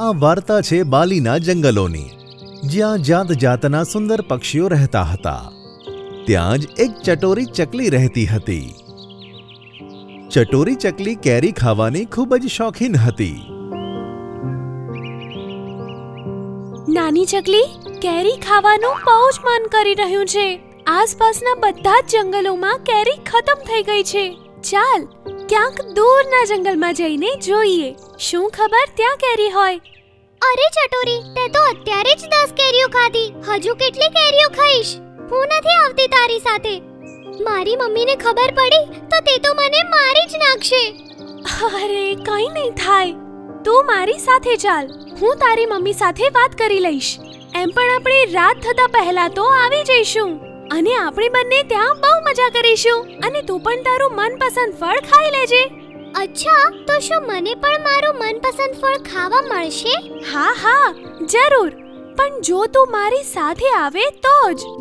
આ વાર્તા છે બાલીના જંગલોની, જ્યાં જાત જાતના સુંદર પક્ષીઓ રહેતા હતા. ત્યાં જ એક ચટોરી ચકલી રહેતી હતી. ચટોરી ચકલી કેરી ખાવાની ખૂબ જ શોખીન હતી. નાની ચકલી, કેરી ખાવાનું બહુ જ મન કરી રહ્યું છે. આસપાસના બધા જ જંગલોમાં કેરી ખતમ થઈ ગઈ છે. ચાલ ક્યાંક દૂરના જંગલમાં જઈને જોઈએ, શું ખબર ત્યાં કેરી હોય. અરે ચટોરી, તે તો અત્યારે જ 10 કેરીઓ ખાધી. હજુ કેટલી કેરીઓ ખાઈશ? હું નથી આવતી તારી સાથે. મારી મમ્મીને ખબર પડી તો તે તો મને મારી જ નાખશે. અરે કંઈ નહીં થાય, તું મારી સાથે ચાલ, હું તારી મમ્મી સાથે વાત કરી લઈશ. એમ પણ આપણે રાત થતા પહેલા તો આવી જઈશું અને આપણે બંને ત્યાં બહુ મજા કરીશું. અને તું પણ તારું મનપસંદ ફળ ખાઈ લેજે. અચ્છા, તો શું મને પણ મારું મનપસંદ ફળ ખાવા મળશે? હા હા જરૂર, પણ જો તું મારી સાથે આવે તો જ.